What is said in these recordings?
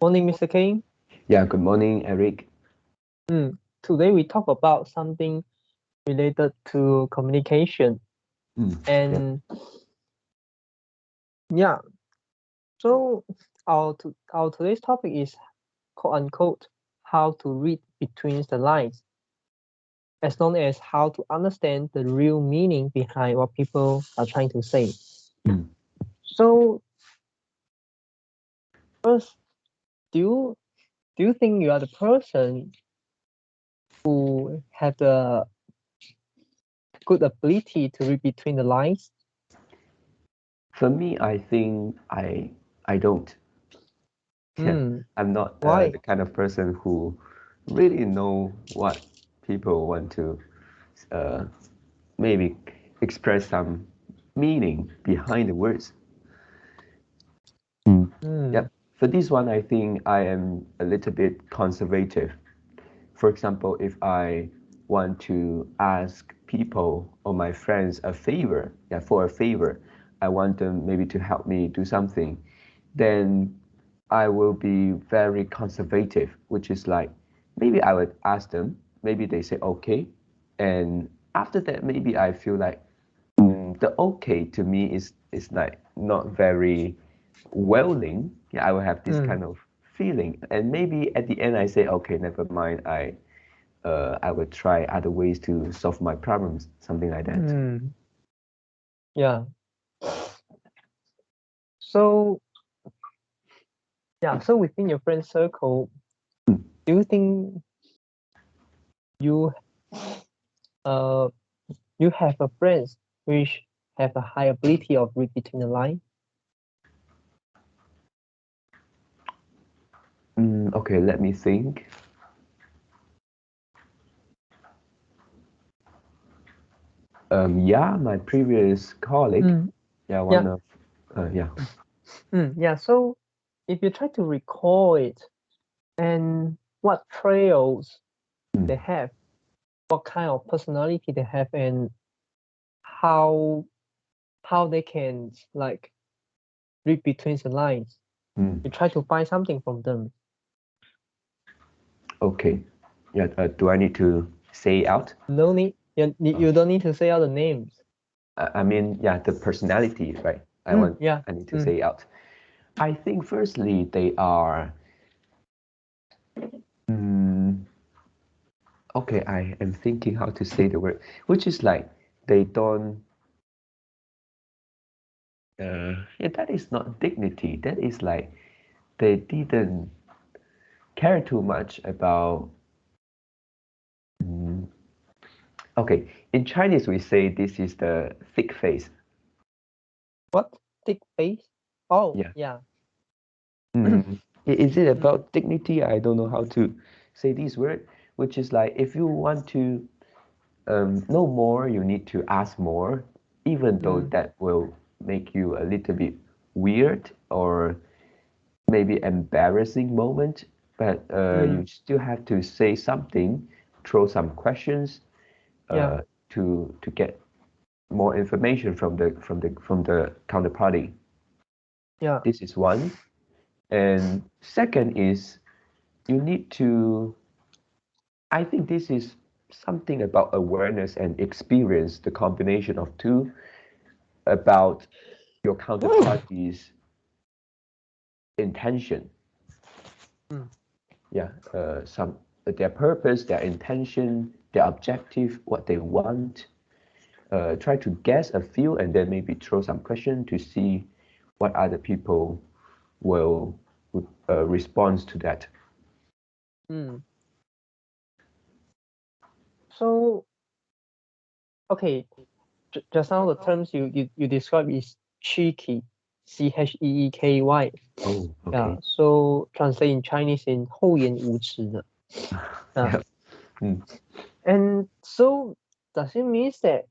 Morning, Mr. Kane. Yeah, good morning, Eric. Today we talk about something related to communication. Yep. And yeah, so our today's topic is quote unquote how to read between the lines, as known as how to understand the real meaning behind what people are trying to say. Mm. So first, do you do you think you are the person who have the good ability to read between the lines? For me, I think I don't. Yeah, Hmm, I'm not why? the kind of person who really know what people want to uh, maybe express some meaning behind the words. Hmm, Yep. For this one, I think I am a little bit conservative. For example, if I want to ask people or my friends a favor, yeah, for a favor, I want them maybe to help me do something, then I will be very conservative, which is like maybe I would ask them, maybe they say okay, and after that maybe I feel like the okay to me is like not very welling. Yeah, I will have this hmm, kind of feeling, and maybe at the end I say okay, never mind. I will try other ways to solve my problems, something like that. hmm. Yeah. So so within your friend circle, do you think you uh you have a friends which have a high ability of read between the line? Okay, let me think. Yeah, my previous colleague, Mm, yeah, one yeah. of, yeah. Yeah. So if you try to recall it and what trails Mm, they have, what kind of personality they have, and how how they can like read between the lines, mm. you try to find something from them. Okay, yeah. Do I need to say out? No need. You don't need to say all the names. I mean, yeah, the personality, right? Yeah. I need to Mm, say out. I think firstly they are, mm, okay, I am thinking how to say the word, which is like they don't, yeah, that is not dignity. That is like they didn't care too much about, mm, okay, in Chinese we say this is the thick face. what? Thick face? Oh, Yeah. yeah. Is it Mm, about dignity? I don't know how to say this word, which is like if you want to know more, you need to ask more, even though mm, that will make you a little bit weird or maybe embarrassing moment. But you mm, still have to say something, throw some questions yeah, uh, to get more information from the counterparty. yeah. This is one. And second is you need to, I think this is something about awareness and experience, the combination of two, about your counterparty's intention. Mm, Yeah, their purpose, their intention, their objective, what they want. Try to guess a few and then maybe throw some question to see what other people will respond to that. mm. So, okay, just now the terms you described is cheeky, Cheeky. Oh, Yeah. okay. So translate in Chinese in 厚颜无耻的. Yeah. Yeah. Mm. And so does it mean that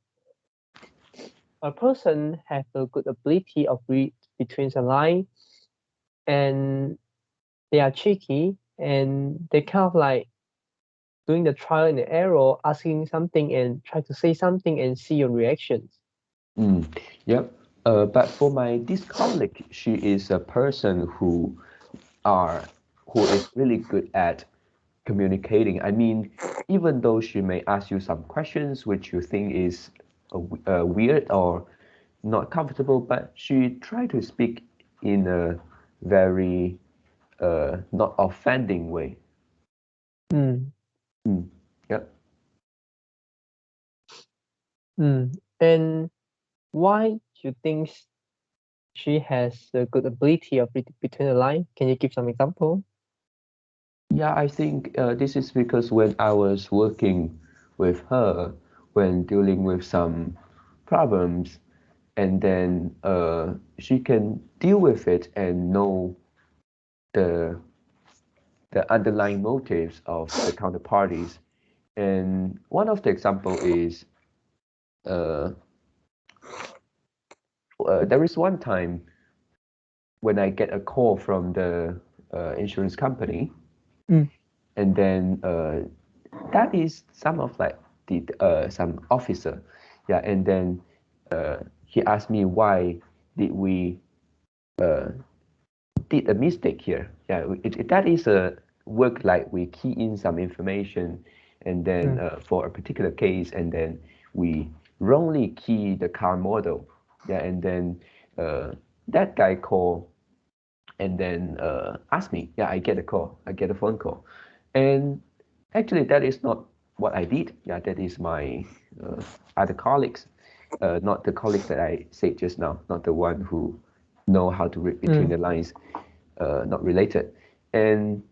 a person have a good ability of read between the line and they are cheeky and they kind of like doing the trial and error, asking something and try to say something and see your reactions. Mm. Yep. But for my this colleague, she is a person who are who is really good at communicating. I mean, even though she may ask you some questions which you think is weird or not comfortable, but she try to speak in a very not offending way. Mm. Mm. Yep. And why do you think she has a good ability of reading between the lines? Can you give some example? Yeah, I think this is because when I was working with her, when dealing with some problems, and then she can deal with it and know the the underlying motives of the counterparties. And one of the example is uh, there is one time when I get a call from the insurance company, Mm. and then that is some of like the some officer, yeah, and then he asked me why did we uh, did a mistake here. Yeah, that is a work like we key in some information, and then Mm. for a particular case, and then we wrongly key the car model. Yeah, and then that guy call and then ask me. Yeah, I get a call. I get a phone call, and actually that is not what I did. Yeah, that is my uh, other colleagues, not the colleagues that I said just now, not the one who know how to read between Mm. the lines, not related. And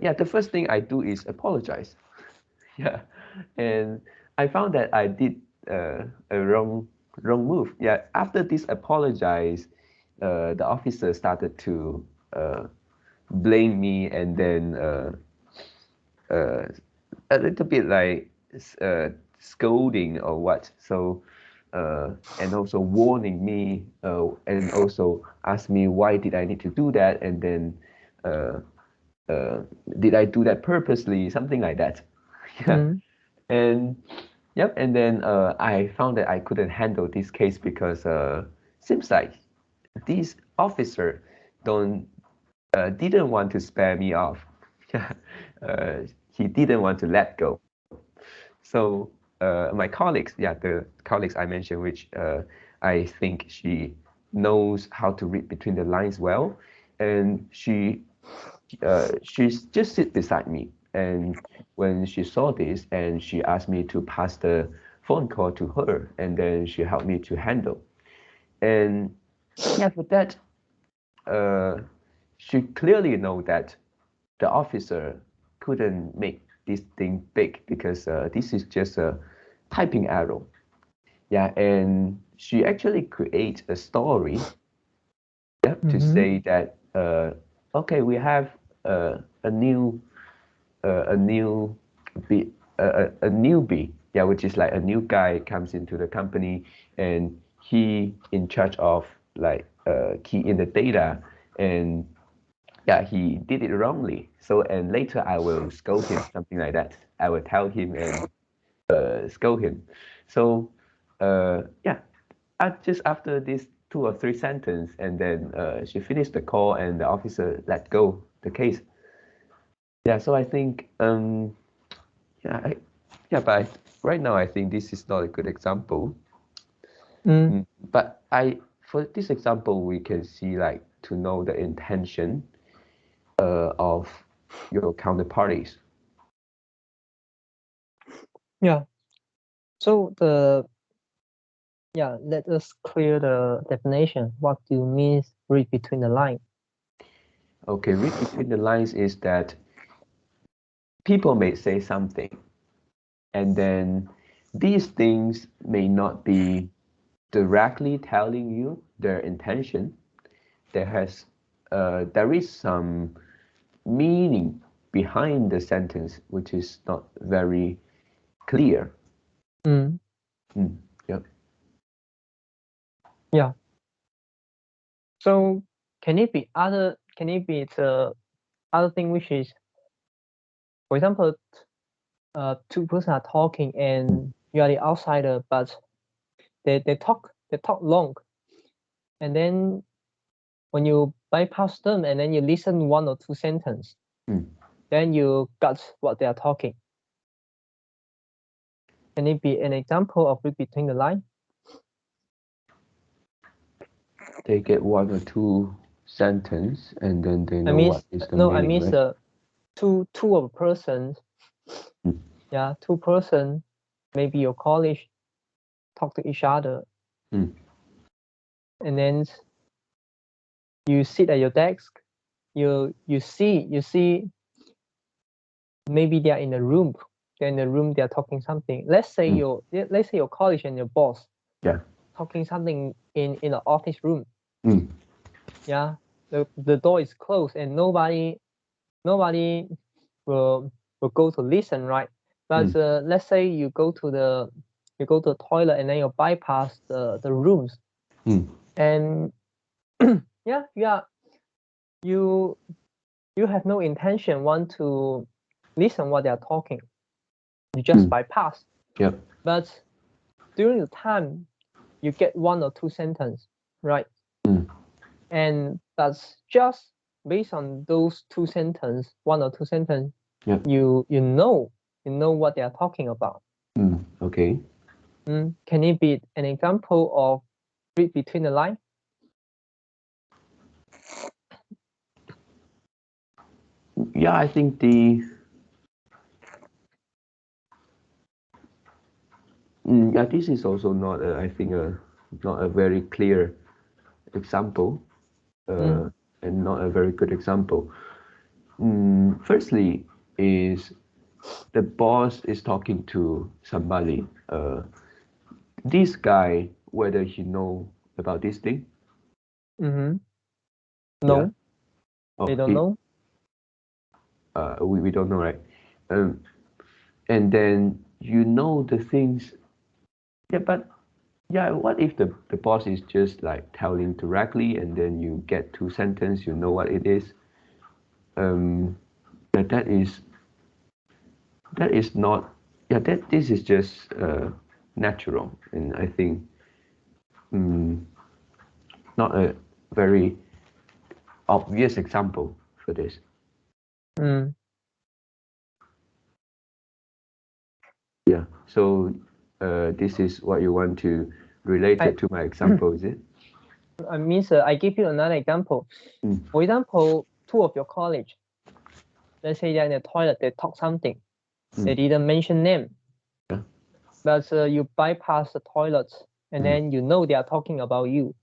yeah, the first thing I do is apologize. Yeah, and I found that I did a wrong move. Yeah, after this apologize, the officer started to blame me, and then uh, a little bit like scolding or what. So and also warning me, and also ask me why did I need to do that, and then uh, uh, did I do that purposely, something like that. Yeah, Mm. and yep, and then I found that I couldn't handle this case because seems like this officer don't didn't want to spare me off. He didn't want to let go. So my colleagues, yeah, the colleagues I mentioned, which I think she knows how to read between the lines well, and she's just sit beside me. And when she saw this, and she asked me to pass the phone call to her, and then she helped me to handle. And yeah, for that, uh, she clearly know that the officer couldn't make this thing big because this is just a typing error. Yeah, and she actually create a story, yeah, to Mm-hmm. say that okay, we have a new a new be a newbie, yeah, which is like a new guy comes into the company, and he in charge of like key in the data, and yeah, he did it wrongly. So and later I will scold him, something like that. I will tell him and scold him. So yeah, just after this two or three sentence, and then she finished the call, and the officer let go the case. Yeah, so I think yeah, yeah, but right now I think this is not a good example. Mm. But for this example, we can see like to know the intention of your counterparties. Yeah. So let us clear the definition. What do you mean read between the line? Okay, read between the lines is that people may say something, and then these things may not be directly telling you their intention. There is some meaning behind the sentence which is not very clear. Mm. Mm, yeah. Yeah. So can it be other? Can it be the other thing, which is, for example, two person are talking and you are the outsider, but they talk long, and then when you bypass them and then you listen 1 or 2 sentences. Then you got what they are talking. Can it be an example of read between the line? They get 1 or 2 sentences and then they know what is the no, meaning, right? two of persons. Yeah, 2 person, maybe your college, talk to each other. And then you sit at your desk. You see maybe they are in a room. They're in a room, they are talking something. Let's say your college and your boss talking something in an office room. Yeah, the door is closed and nobody will go to listen, right? But let's say you go to the toilet and then you bypass the rooms. And you have no intention want to listen what they are talking. You just bypass. But during the time you get 1 or 2 sentences, right? And that's just based on those 2 sentences, 1 or 2 sentences, you know what they are talking about. Okay. Can it be an example of read between the lines? Yeah, I think this is also not not a very clear example, and not a very good example. Firstly, is the boss is talking to somebody. This guy, whether he know about this thing? No, Yeah. they don't know. We don't know, right? And then you know the things. Yeah, but what if the boss is just like telling directly and then you get 2 sentences, you know what it is? That is not, this is just natural, and I think not a very obvious example for this. Yeah, so this is what you want to relate it to my example, is it? I mean, I give you another example. For example, 2 of your colleagues, let's say they're in the toilet, they talk something. They didn't mention name. But you bypass the toilet and then you know they are talking about you.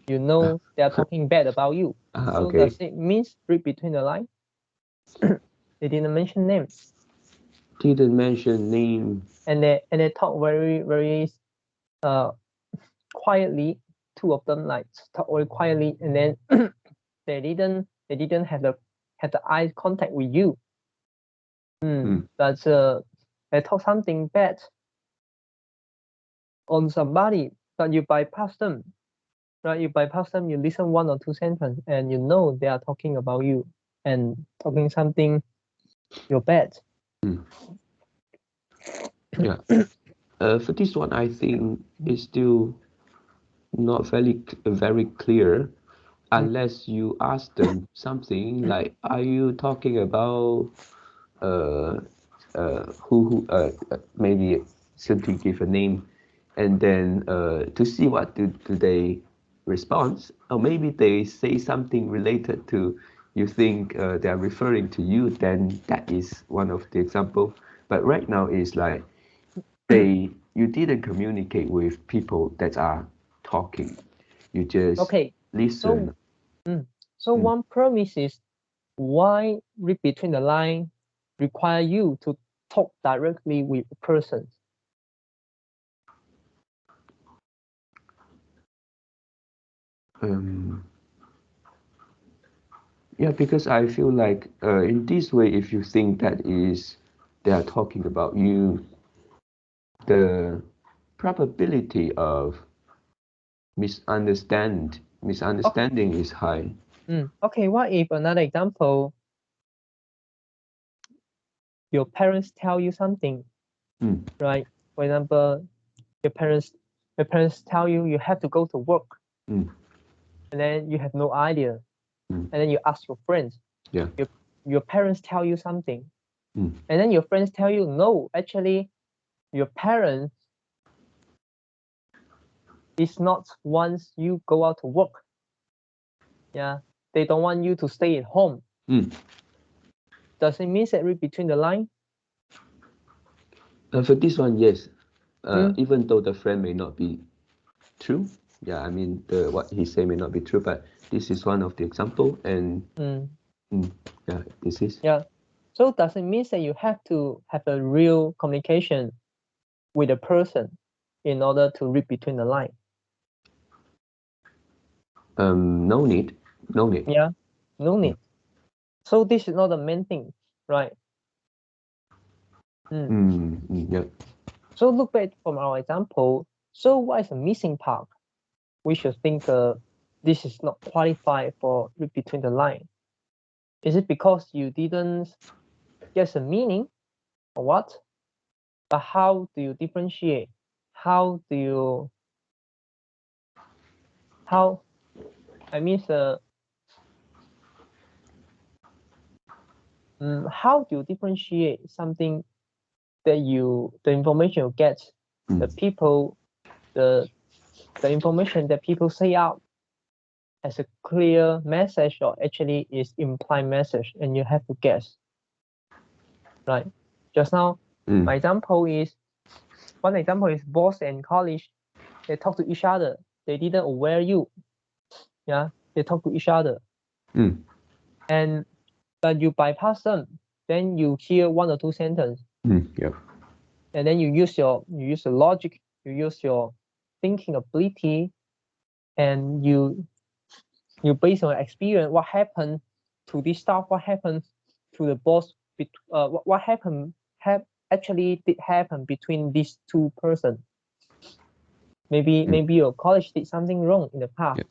You know they are talking bad about you. So Okay. does it mean read between the lines? They didn't mention name. Didn't mention name. And they talk very, very quietly. 2 of them like talk very quietly, and then they didn't have the eye contact with you. But they talk something bad on somebody, but you bypass them. Right, you bypass them, you listen 1 or 2 sentences, and you know they are talking about you and talking something you're bad. Yeah. For this one, I think it's still not very clear unless you ask them something like, "Are you talking about who maybe simply give a name, and then to see what do they respond, or maybe they say something related to you think they are referring to you, then that is one of the example. But right now is like you didn't communicate with people that are talking, you just listen. So one premise is why read between the line require you to talk directly with a person. Yeah, because I feel like in this way, if you think that is they are talking about you, the probability of misunderstanding is high. Okay, what if another example? Your parents tell you something, right? For example, your parents tell you you have to go to work, and then you have no idea. and then you ask your friends. Yeah. Your parents tell you something, Mm. and then your friends tell you, no, actually, your parents is not once you go out to work. Yeah, they don't want you to stay at home. Does it mean that read between the line? For this one, yes. Even though the friend may not be true, yeah, I mean, what he say may not be true, but this is one of the example, and yeah, this is. Yeah. So does it mean that you have to have a real communication with a person in order to read between the line? No need. No need. Yeah, no need. So this is not the main thing, right? Yeah. So look back from our example. So what is the missing part? We should think this is not qualified for read between the line. Is it because you didn't get the meaning or what? But how do you differentiate? How do you how I mean how do you differentiate something that the information you get, the people, the information that people say out as a clear message or actually is implied message, and you have to guess, right? Just now, my example is one example is boss and college. They talk to each other. They didn't aware you. Yeah, they talk to each other, and but you bypass them. Then you hear one or two sentences, Yeah. and then you use the logic, you use your thinking ability, and you based on your experience what happened to this staff, what happened to the boss, what happened actually did happen between these two persons. Maybe your college did something wrong in the past.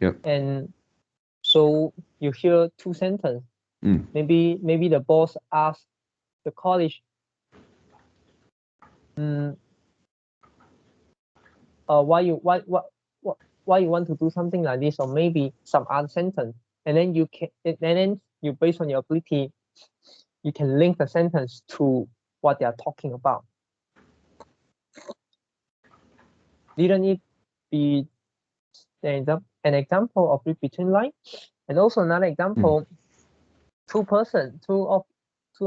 Yeah. And so you hear two sentences. Maybe the boss asked the college, why you want to do something like this, or maybe some other sentence, and then you based on your ability, you can link the sentence to what they are talking about. Didn't it be an example of read between lines? And also another example, two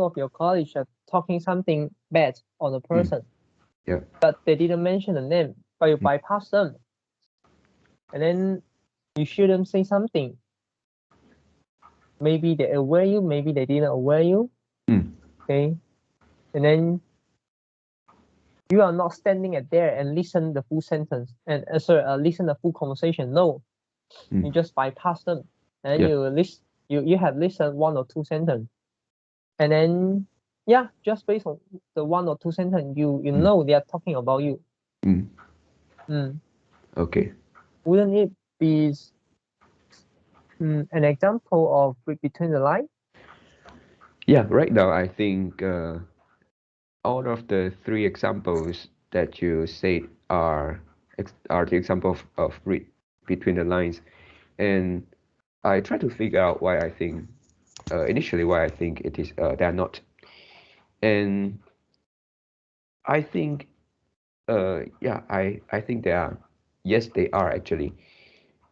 of your colleagues are talking something bad on a person, Yeah. but they didn't mention the name, but you bypass them, and then you hear them say something. Maybe they aware you, maybe they didn't aware you. Okay, and then you are not standing at there and listen the full sentence and listen the full conversation. No, you just bypass them, and Yeah. you have listened one or two sentence, and then just based on the one or two sentence, you know they are talking about you. Okay. Wouldn't it be an example of read between the line? Yeah. Right now, I think all of the three examples that you said are the example of read between the lines, and I try to figure out why I think initially why I think it is they are not, and I think I think they are. Yes, they are actually,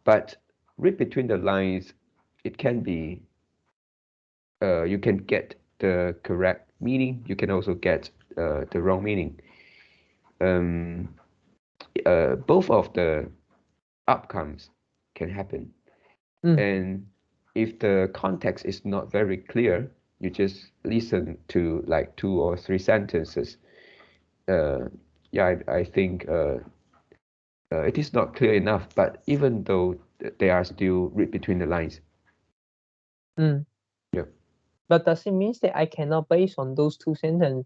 but read between the lines, it can be you can get the correct meaning, you can also get the wrong meaning. Both of the outcomes can happen. And if the context is not very clear, you just listen to like two or three sentences. I think it is not clear enough, but even though they are still read between the lines. Yeah. But does it mean that I cannot base on those two sentences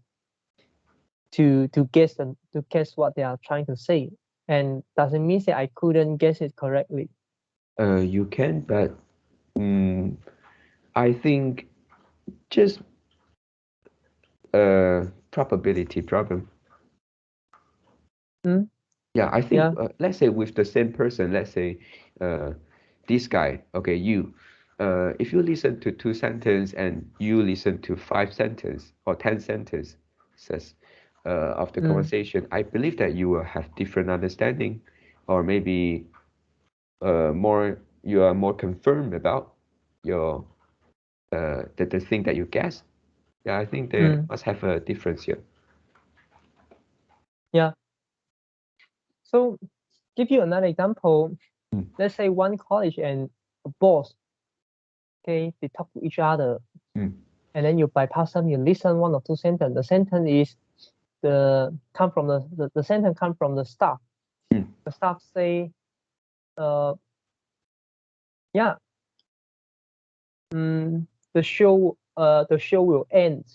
to guess what they are trying to say? And does it mean that I couldn't guess it correctly? You can, but I think just a probability problem. Yeah, I think let's say with the same person, let's say this guy, okay, you, if you listen to 2 sentences and you listen to 5 sentences or 10 sentences of the conversation, I believe that you will have different understanding, or maybe you are more confirmed about your the thing that you guess. Yeah, I think they must have a difference here. Yeah. So give you another example. Mm. Let's say one college and a boss, okay, they talk to each other, Mm. and then you bypass them, you listen 1 or 2 sentences. The sentence is the sentence come from the staff. Mm. The staff say, yeah, the show will end.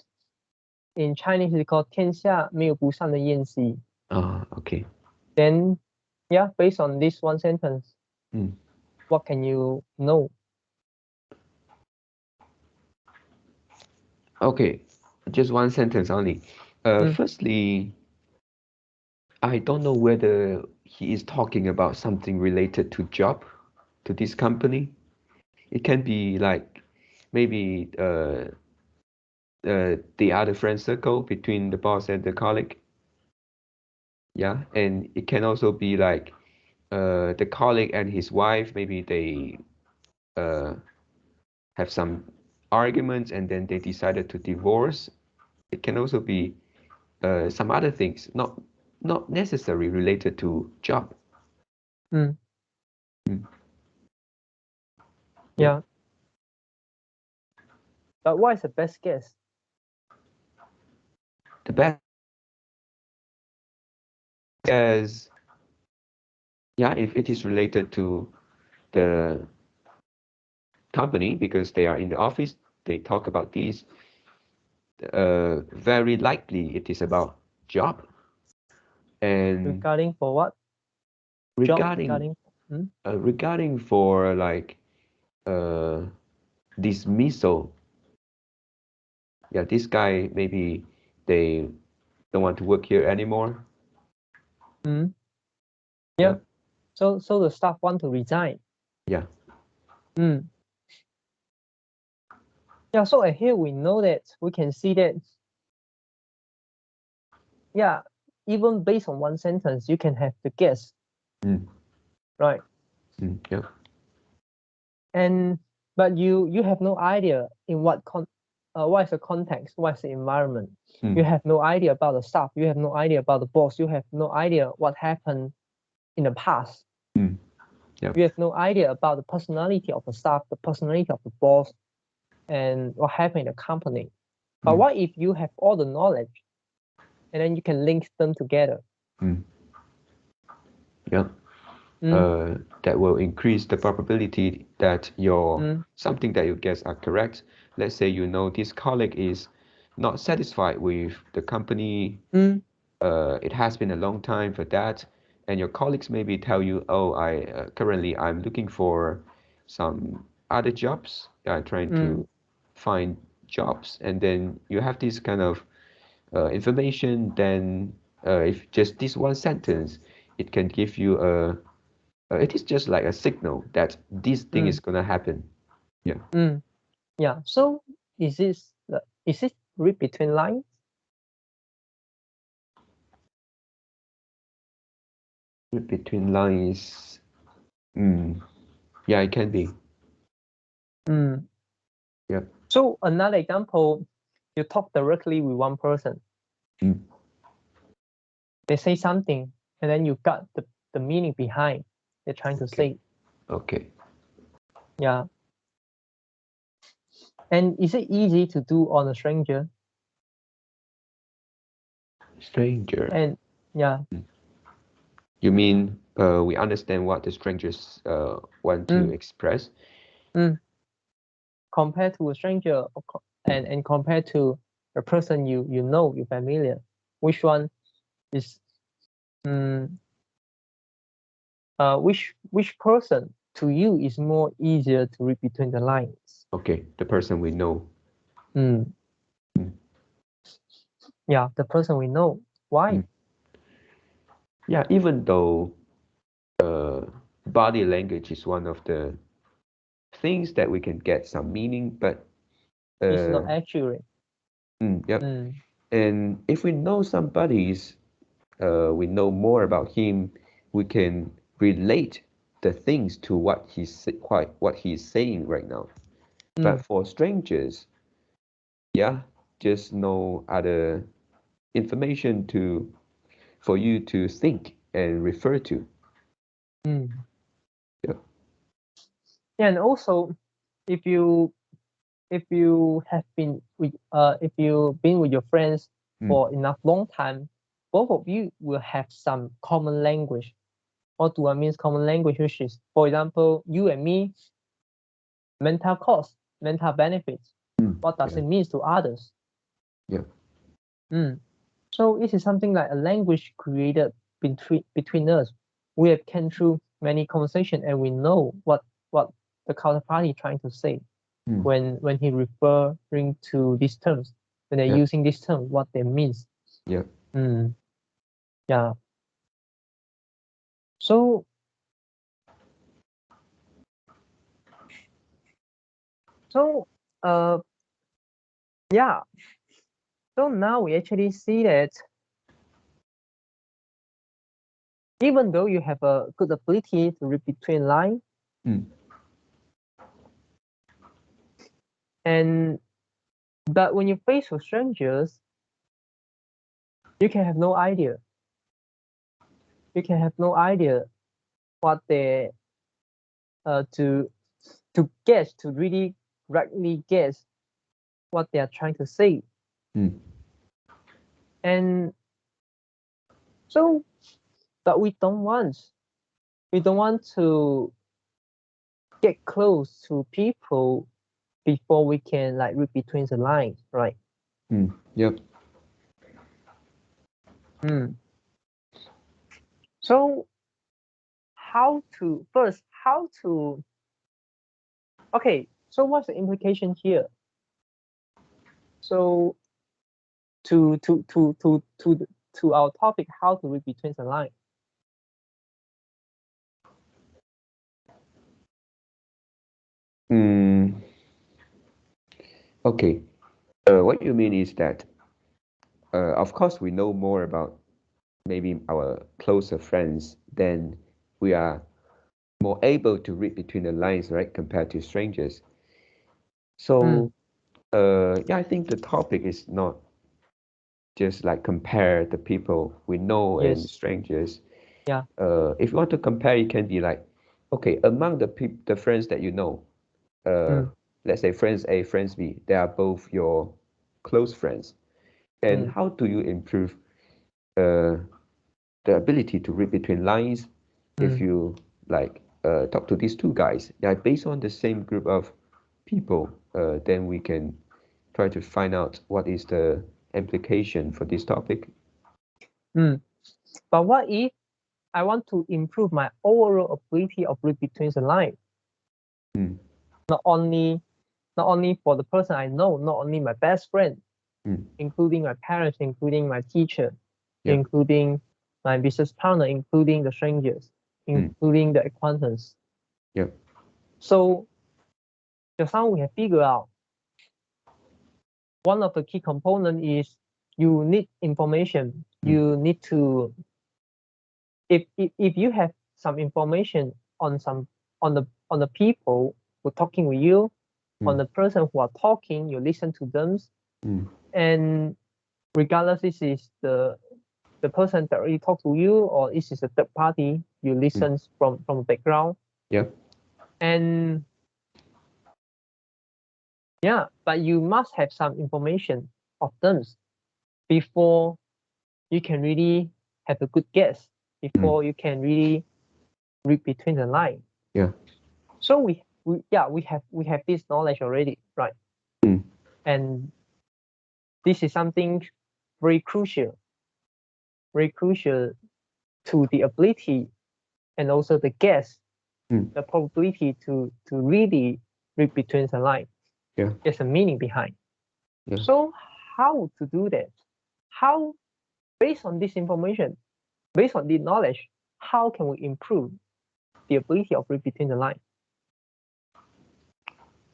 In Chinese, it's called 天下没有不散的宴席. Okay. Then, yeah, based on this one sentence, Mm. what can you know? Okay, just 1 sentence only. Firstly, I don't know whether he is talking about something related to job, to this company. It can be like maybe the other friend circle between the boss and the colleague. Yeah, and it can also be like the colleague and his wife. Maybe they uh, have some arguments and then they decided to divorce. It can also be some other things, not necessarily related to job. Mm. Mm. Yeah. But what is the best guess? The best is, yeah, if it is related to the company because they are in the office, they talk about these. Very likely it is about job. And Regarding for what? Job regarding regarding. regarding for like uh, dismissal, yeah, this guy maybe they don't want to work here anymore. Yeah. Yeah, So the staff want to resign. yeah. Yeah. So here we know that we can see that. Yeah. Even based on one sentence, you can have the guess, Mm. right? Yeah. And but you have no idea in what is the context, what is the environment. You have no idea about the staff. You have no idea about the boss. You have no idea what happened in the past. Yeah. You have no idea about the personality of the staff, the personality of the boss, and what happened in the company. But what if you have all the knowledge, and then you can link them together? Yeah. That will increase the probability that your something that you guess are correct. Let's say you know this colleague is not satisfied with the company. It has been a long time for that, and your colleagues maybe tell you, "Oh, I currently I'm looking for some other jobs. I'm trying to find jobs," and then you have this kind of information. Then, if just this 1 sentence, it can give you a it is just like a signal that this thing is gonna happen. Yeah. Yeah. So is it read between lines? Read between lines. Yeah, it can be. Yeah. So another example, you talk directly with one person. They say something, and then you got the meaning behind they're trying to say. Okay. Yeah. And is it easy to do on a stranger? Stranger. And yeah. You mean we understand what the strangers want to express? Compared to a stranger, and compared to a person you know, you're familiar, which one is which person to you is more easier to read between the lines? Okay, the person we know. Yeah, the person we know. Why? Yeah, even though body language is one of the things that we can get some meaning, but It's not accurate. yep. Mm, And if we know somebody's, we know more about him, we can relate the things to what he's saying right now. But mm, for strangers, yeah, just no other information to for you to think and refer to. mm. Yeah. And also, if you have been with if you've been with your friends Mm, for enough long time, both of you will have some common language. What do I mean common language? Which is, for example, you and me, mental cost, mental benefits. What does yeah, it mean to others? yeah, Mm. So this is something like a language created between us. We have came through many conversations and we know what the counterparty trying to say mm, when he referring to these terms, when they're yeah, using this term, what they means. yeah. Mm. Yeah. So so uh yeah. So now we actually see that even though you have a good ability to read between lines, Mm, and but when you face with strangers, you can have no idea. You can have no idea what they to guess, to really correctly guess what they are trying to say. mm, And so, but we don't want to get close to people before we can like read between the lines, right? yep. Mm. So how to okay, so what's the implication here? So to our topic, how to read between the lines. Mm, okay. What you mean is that, of course, we know more about maybe our closer friends, then we are more able to read between the lines, right, compared to strangers. Mm, So, yeah, I think the topic is not just like compare the people we know and yes, strangers. yeah, If you want to compare, it can be like, okay, among the friends that you know, uh, mm, let's say friends A, friends B, they are both your close friends. And mm, how do you improve uh, the ability to read between lines if mm, you like talk to these two guys? Yeah, based on the same group of people, then we can try to find out what is the implication for this topic. mm. But what if I want to improve my overall ability of read between the lines? Mm, Not only for the person I know, not only my best friend, mm, including my parents, including my teacher, yeah, including my business partner, including the strangers, mm, including the acquaintance. yeah, So just now we have figured out one of the key component is you need information. mm, You need to if you have some information on some on the people who are talking with you, on mm, the person who are talking, you listen to them, mm, and regardless this is the person that already talk to you or this is a third party, you mm, listen from the background. yeah, And yeah, but you must have some information of them before you can really have a good guess, mm, before you can really read between the lines. yeah, So we have this knowledge already, right? mm, And this is something very crucial, very crucial to the ability and also the guess, mm, the probability to really read between the lines. yeah, There's a meaning behind. yeah. So how to do that? How, based on this information, based on this knowledge, how can we improve the ability of read between the lines?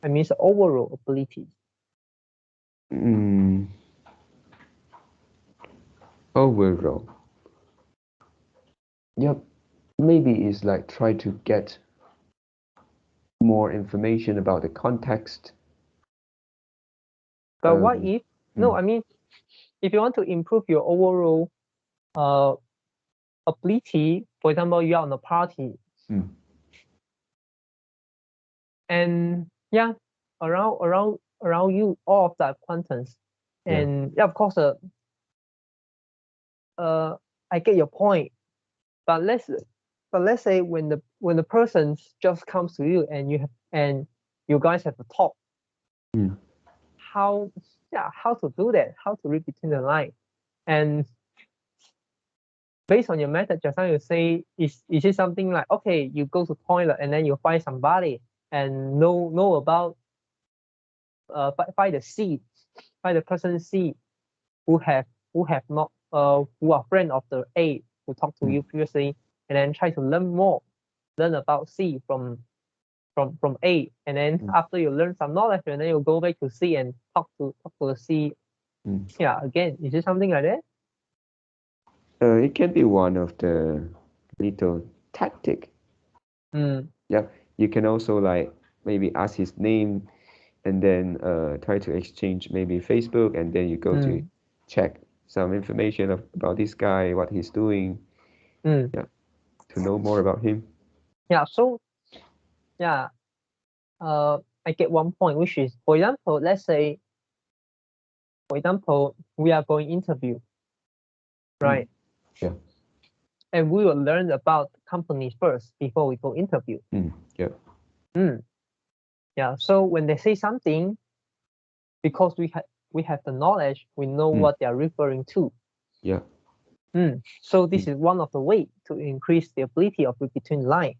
I mean, the overall ability. Overall, yep. Maybe it's like try to get more information about the context. But what Um, if, no, I mean, if you want to improve your overall ability, for example, you're on a party mm, and yeah, around you, all of the acquaintance. yeah. And yeah, of course, I get your point. But let's say when the person just comes to you and you guys have a talk, Mm, how how to do that, how to read between the line, and based on your method, just now you say is it something like, okay, you go to toilet and then you find somebody and know about find the C, find the person C who have not who are friend of the A who talked to mm, you previously, and then try to learn about C from A, and then mm, after you learn some knowledge, and then you go back to C and talk to the C. mm. Yeah, again, is it something like that? It can be one of the little tactic. Mm, Yeah, you can also like maybe ask his name and then try to exchange maybe Facebook, and then you go to mm, check some information about this guy, what he's doing. mm. Yeah, to know more about him. Yeah, so yeah, I get one point, which is, for example, let's say, for example, we are going interview, Mm, right? yeah. And we will learn about the company first before we go interview. Yeah. Mm, yeah, so when they say something, because we have the knowledge, we know Mm, what they are referring to. yeah. So this Mm, is one of the way to increase the ability of read between line.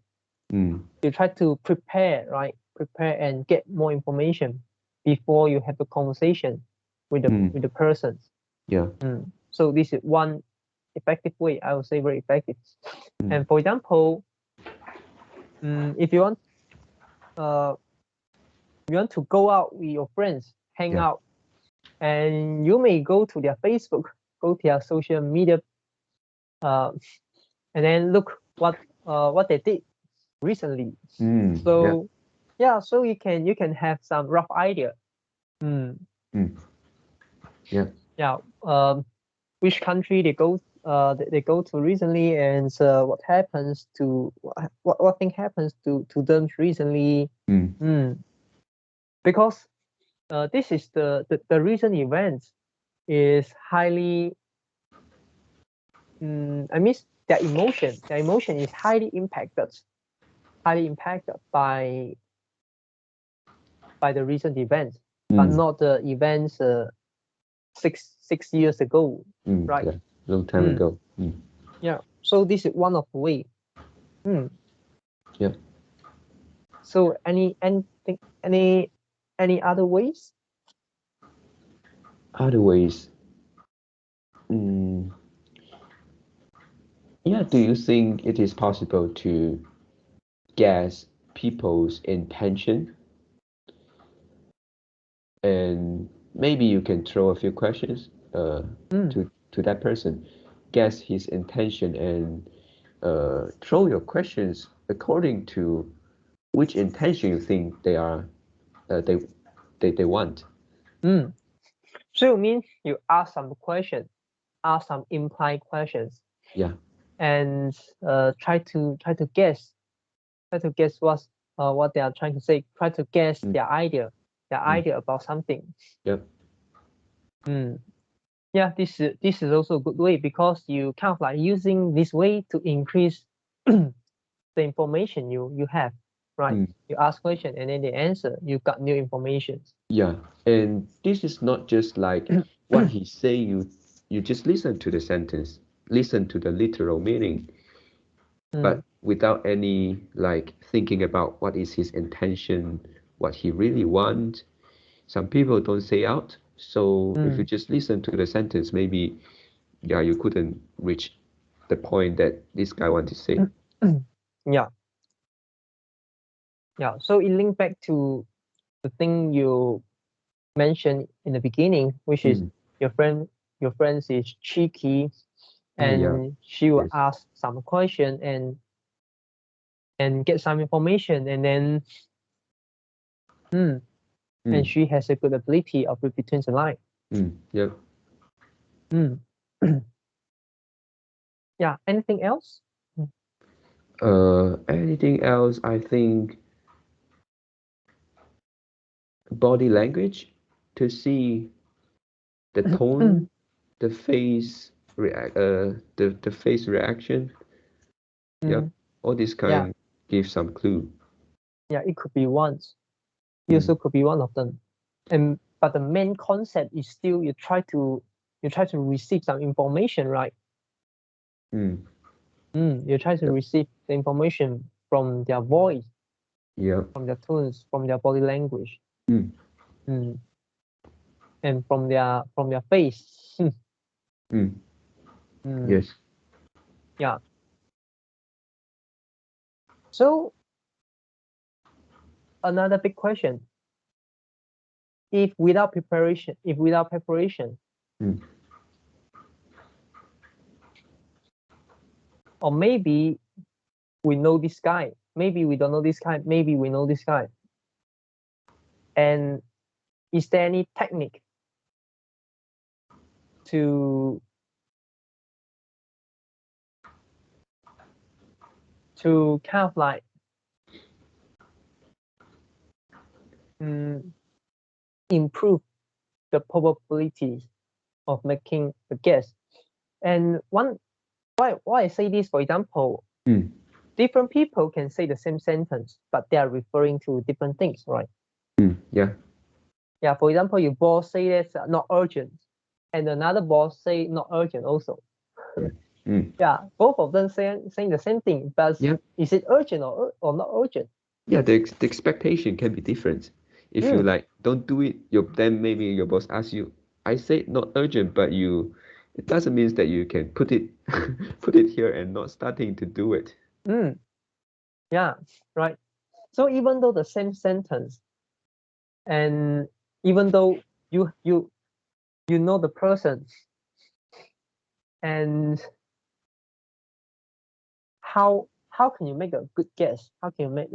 mm, You try to prepare, right? Prepare and get more information before you have a conversation with mm, the persons. yeah. So this is one effective way. I would say very effective. Mm, And for example, if uh, you want to go out with your friends, hang yeah. out, and you may go to their Facebook, go to their social media, uh, and then look what they did recently. Yeah. So yeah, so you can have some rough idea. Mm, yeah. Yeah, which country they go to recently, and what happens to what thing happens to them recently. Mm, Because this is the recent events is highly I mean their emotion is highly impacted by the recent events, but mm, not the events 6 years ago, right? yeah. Long time Mm, ago. yeah. So this is one of the way. Mm. Yeah. So any other ways? Other ways. Mm, yeah. Do you think it is possible to guess people's intention? And maybe you can throw a few questions Mm, to that person, guess his intention, and throw your questions according to which intention you think they are uh, they they want. mm. So you mean you ask some question, ask some implied questions, Yeah. and try to guess what they are trying to say. Try to guess Mm, their mm, idea about something. yep. Mm. Yeah, this is also a good way because you kind of like using this way to increase the information you have, right? Mm, You ask question and then the answer you got new information. yeah. And this is not just like what he say. You just listen to the sentence, listen to the literal meaning, Mm, but without any like thinking about what is his intention, what he really wants. Some people don't say out, so if you mm, just listen to the sentence, maybe yeah, you couldn't reach the point that this guy want to say. yeah, yeah. So it link back to the thing you mentioned in the beginning, which is Mm. your friend is cheeky, Ah, yeah. and she will Yes. ask some question and get some information, and then and Mm. she has a good ability of read between the line. Yep. Mm. Yeah. Anything else? Anything else? I think body language to see the tone, the face the face reaction. Yep. Mm. All this Yeah. kind give some clue. Yeah. It could be once. It Mm. also could be one of them. And but the main concept is still you try to receive some information, right? Mm. You try to Yep. receive the information from their voice, Yep. from their tones, from their body language, Mm. mm, and from their face. Mm. Mm, Yes. yeah. So another big question: if without preparation, Mm. or maybe we know this guy, maybe we don't know this guy, maybe we know this guy, and is there any technique to kind of like mm, improve the probability of making a guess? And why I say this, for example, Mm. different people can say the same sentence, but they are referring to different things, right? Mm. Yeah. Yeah, for example, your boss say that's not urgent, and another boss say not urgent also. Mm. Yeah, both of them saying the same thing, but Yeah. is it urgent or not urgent? Yeah. The expectation can be different. If you Mm, like don't do it, then maybe your boss asks you, I said not urgent, but it doesn't mean that you can put it put it here and not starting to do it. mm, yeah, right. So even though the same sentence, and even though you know the person, and how can you make a good guess? How can you make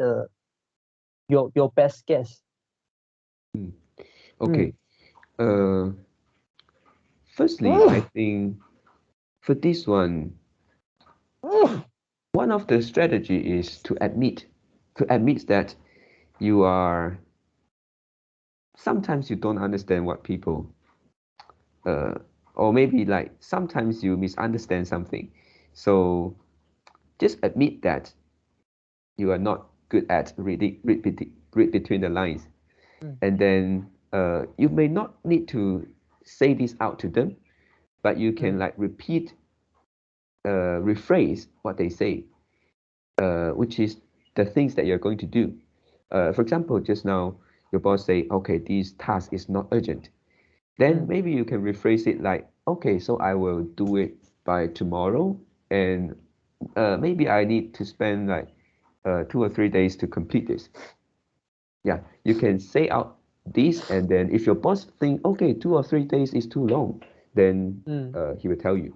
your best guess? Mm. Mm. Okay. Uh, Firstly, I think for this one of the strategy is to admit that you are sometimes you don't understand what people uh, or maybe like sometimes you misunderstand something. So just admit that you are not good at read between the lines, Mm, and then you may not need to say this out to them, but you mm, can like rephrase what they say, which is the things that you're going to do. For example, just now your boss say, okay, this task is not urgent. Then mm, maybe you can rephrase it like, okay, so I will do it by tomorrow, and maybe I need to spend like 2 or 3 days to complete this. Yeah, you can say out this, and then if your boss think, okay, 2 or 3 days is too long, then mm. he will tell you.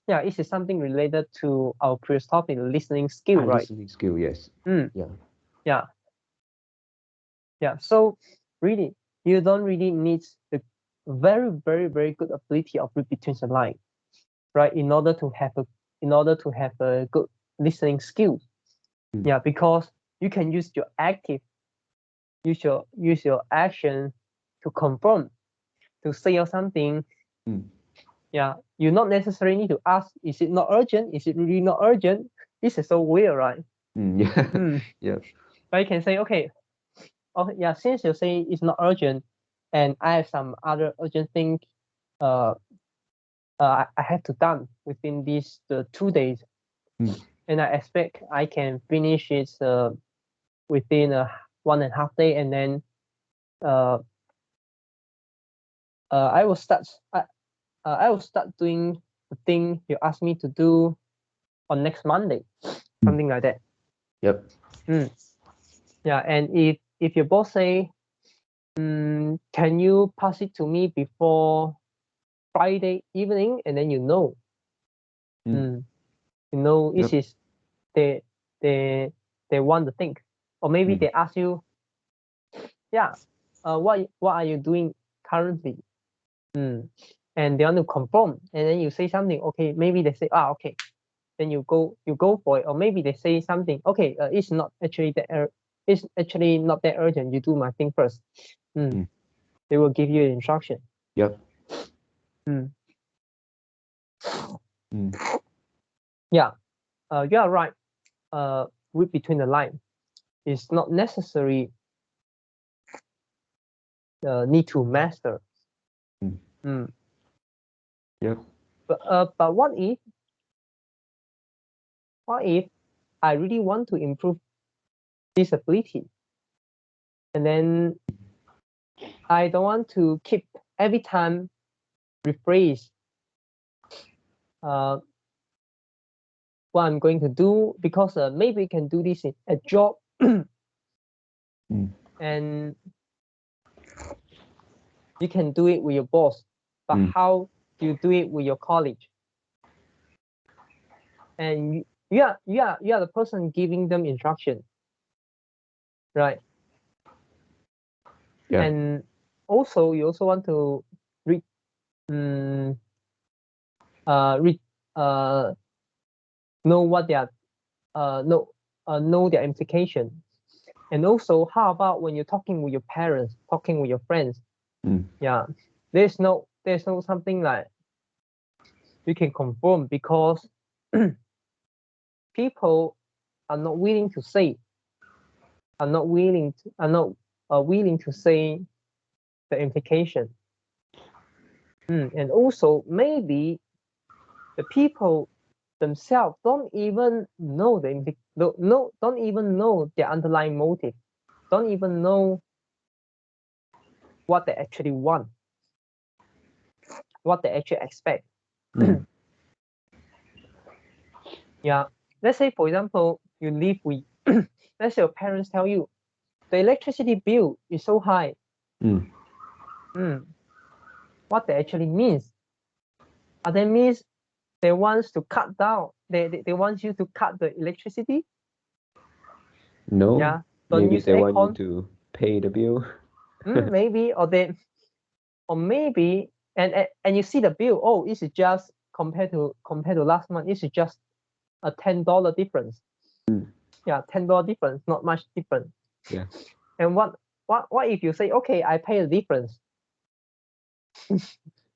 Yeah, this is something related to our previous topic, listening skill, Ah, right? listening skill, yes. Mm, Yeah. yeah, yeah. So really, you don't really need the very, very, very good ability of read between the line, right? In order to have a good listening skill. Mm, Yeah, because you can use your action to confirm, to say or something. mm, Yeah, you not necessarily need to ask, is it not urgent? Is it really not urgent? This is so weird, right? yeah. Mm. Yeah. But you can say, okay, yeah, since you say it's not urgent, and I have some other urgent thing, uh, I have to done within these 2 days, Mm, and I expect I can finish it within 1.5 day, and then uh, I will start. I will start doing the thing you asked me to do on next Monday, mm, something like that. yep. Mm. Yeah, and if your boss say can you pass it to me before Friday evening? And then this Yep. is they they want to think, or maybe they ask you, what are you doing currently? And they want to confirm, and then you say something. Okay, maybe they say, okay, then you go for it, or maybe they say something. Okay, it's not actually it's actually not that urgent. You do my thing first. They will give you an instruction. Yep. Yeah, you are right. Read between the lines. It's not necessary need to master. Yep. But what if I really want to improve this ability, and then I don't want to keep every time rephrase what I'm going to do, because maybe you can do this in a job and you can do it with your boss, but how do you do it with your college? And you are the person giving them instruction, right? Yeah. And also you also want to read know what they are know their implication. And also, how about when you're talking with your parents, talking with your friends? Yeah, there's no something like you can confirm, because people are not willing to say, are not willing to say the implication. And also, maybe the people themselves don't even know don't even know their underlying motive, don't even know what they actually want, what they actually expect. Yeah, let's say, for example, you live with let's say your parents tell you the electricity bill is so high. What that actually means? That means they want to cut down, they want you to cut the electricity. No. Yeah, don't Maybe use they want you aircon. to pay the bill. Maybe, or maybe, and you see the bill, oh, it's just compared to last month, it's just a $10 difference. Yeah, $10 difference, not much difference. Yeah. And what if you say, okay, I pay the difference?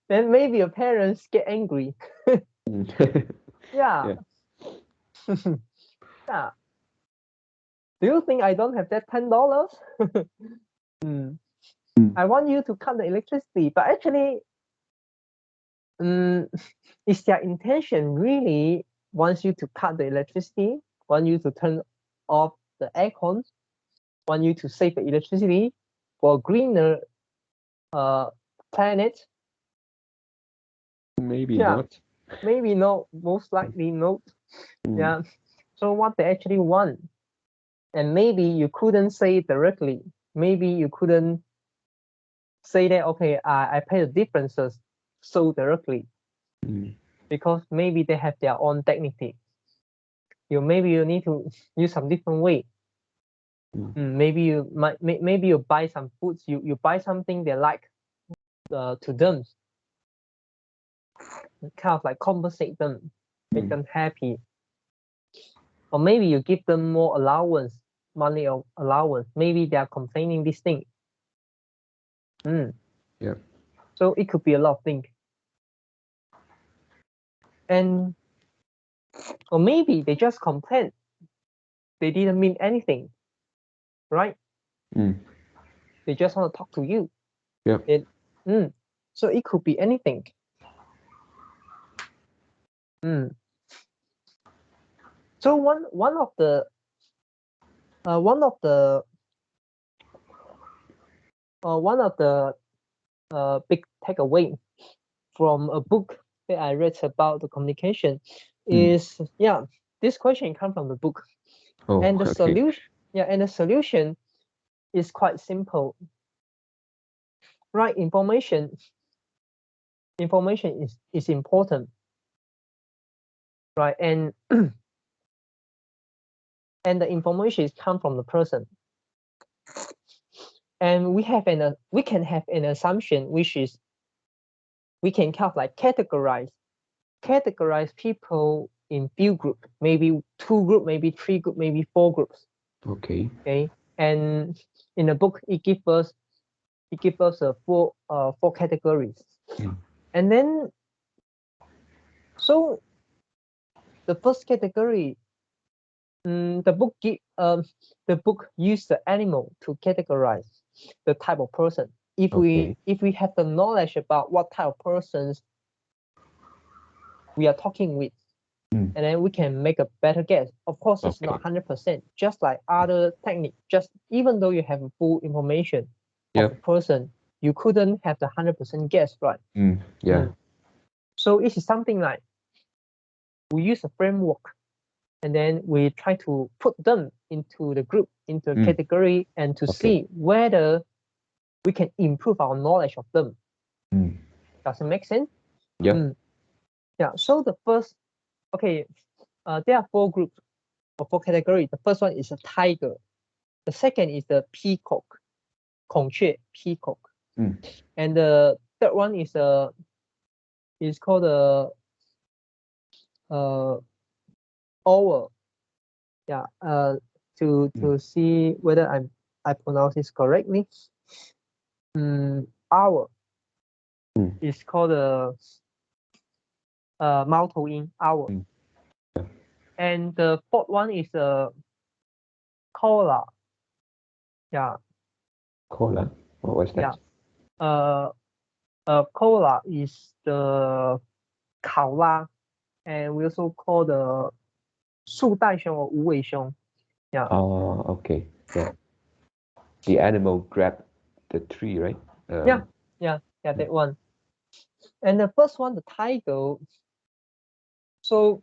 Then maybe your parents get angry. Yeah. Yeah. Do you think I don't have that $10? I want you to cut the electricity, but actually, is their intention really wants you to cut the electricity, want you to turn off the aircon, want you to save the electricity for a greener planet? Maybe not. Maybe not, most likely not. Yeah. So what they actually want, and maybe you couldn't say it directly. Maybe you couldn't say that, okay, I pay the differences so directly, because maybe they have their own dignity. Maybe you need to use some different way. Maybe you buy some foods, you buy something they like to them, kind of like compensate them, make them happy. Or maybe you give them more allowance, money or allowance. Maybe they are complaining this thing. Yeah. So it could be a lot of things. And or maybe they just complain. They didn't mean anything, right? They just want to talk to you. Yep. So it could be anything. So one of the big takeaway from a book that I read about the communication is, this question comes from the book. Oh, And the okay. solution is quite simple. right information is important, right? And and the information is come from the person, and we can have an assumption, which is we can kind of like categorize people in few groups, maybe 2 groups, maybe 3 groups, maybe 4 groups. Okay. Okay, and in the book it gives us a 4 categories. And then so the first category, the book use the animal to categorize the type of person. If we have the knowledge about what type of persons we are talking with, and then we can make a better guess. Of course, it's not 100%, just like other technique. Just even though you have full information of the person, you couldn't have the 100% guess, right? So it is something like we use a framework, and then we try to put them into the group, into a category, and to see whether we can improve our knowledge of them. Does it make sense? Yeah. So the first, there are 4 groups or 4 categories. The first one is a tiger. The second is the peacock, 孔雀 peacock. And the third one is called a owl. Yeah. To see whether I pronounce this correctly. Owl is called a 猫头鹰 owl. And the fourth one is a koala. Yeah. Koala? What was that? Yeah. Koala is the 考拉, and we also call the 树袋熊 or 无尾熊. Yeah. Oh, okay. Yeah. The animal grabbed the tree, right? Yeah, that one. And the first one, the tiger. So,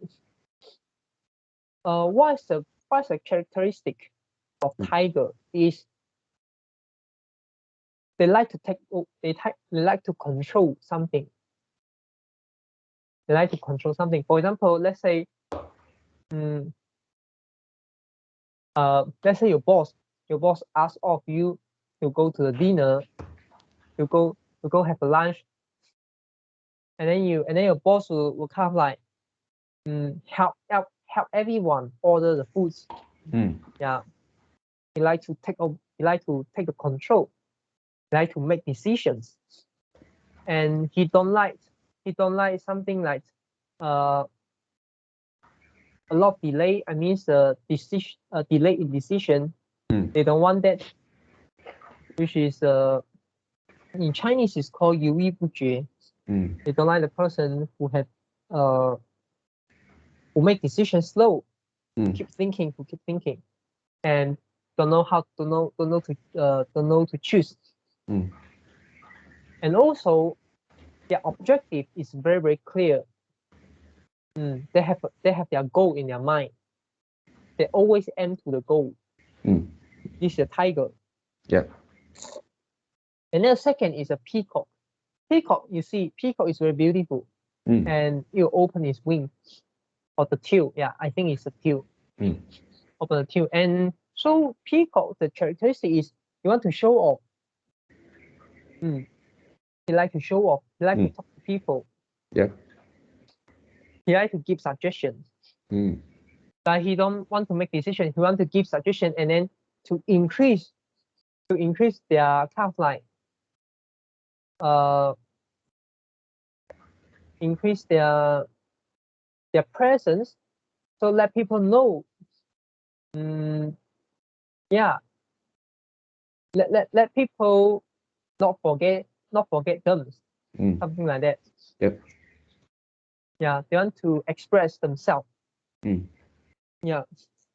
what's the characteristic of tiger is they like to like to control something. They like to control something. For example, let's say your boss asks of you to go to the dinner, to go have a lunch, and then your boss will kind of like help everyone order the foods. Yeah, he like to take the control. He like to make decisions, and he don't like something like a lot of delay. I mean, delay in decision. They don't want that, which is in Chinese is called 犹豫不决. They don't like the person who make decisions slow, keep thinking, and don't know to choose. And also, their objective is very, very clear. They have their goal in their mind. They always aim to the goal. This is a tiger. Yeah. And then the second is a peacock. Peacock, you see, peacock is very beautiful, and you open its wings or the tail. Yeah, I think it's a tail. Open the tail, and so peacock, the characteristic is you want to show off. He like to show off. He like to talk to people. Yeah. He like to give suggestions. But he don't want to make decisions. He want to give suggestions, and then to increase their kind of like increase their presence, so let people know. Let people not forget them. Something like that. Yep. Yeah, they want to express themselves. Yeah,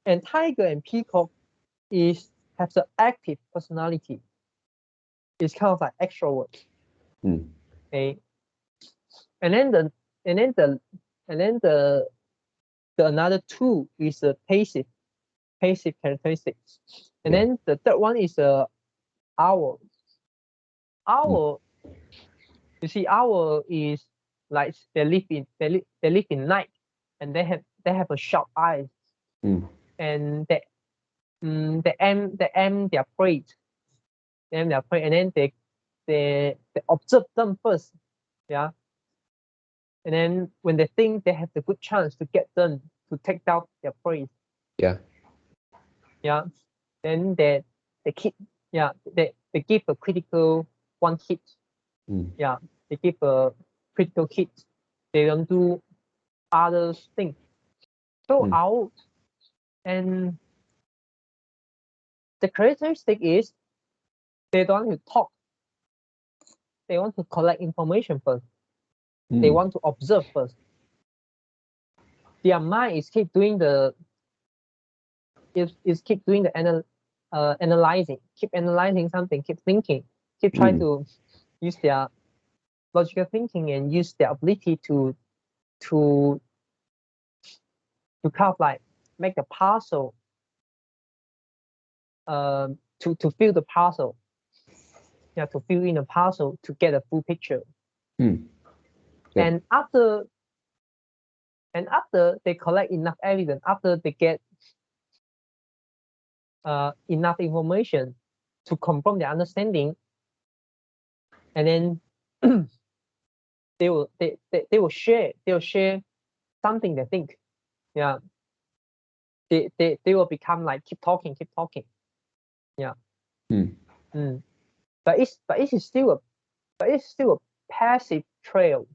and tiger and peacock has an active personality. It's kind of like extrovert. Okay. And then the another 2 is a passive characteristics. And then the third one is a owl. Owl You see, owl is like they live in night, and they have a sharp eyes, and they aim their prey, and then they observe them first, yeah, and then when they think they have the good chance to get them to take down their prey, Yeah. yeah, then they keep, yeah, they give a critical one hit, yeah, they give a critical hit, they don't do other things. So out, and the characteristic is they don't want to talk, they want to collect information first, they want to observe first. Their mind is keep doing the keep doing the analyzing, keep analyzing something, keep thinking, keep trying to use their logical thinking and use their ability to kind of like make a puzzle, to fill the puzzle, yeah, to fill in a puzzle to get a full picture. Yep. And after they collect enough evidence, after they get enough information to confirm their understanding, and then they will share something they think, yeah, they will become like keep talking, yeah. But it's still a passive trail,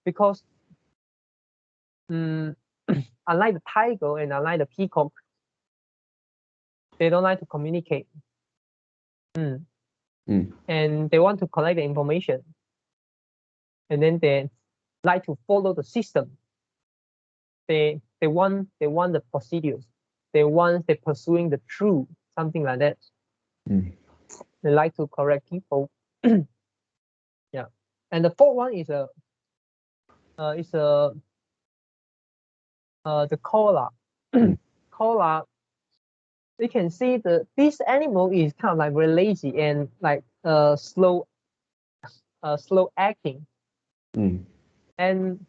because unlike the tiger and unlike the peacock, they don't like to communicate, and they want to collect the information, and then they like to follow the system. They want the procedures. They pursuing the truth, something like that. They like to correct people. Yeah. And the fourth one is the koala. Koala, you can see this animal is kind of like very lazy and like slow acting. And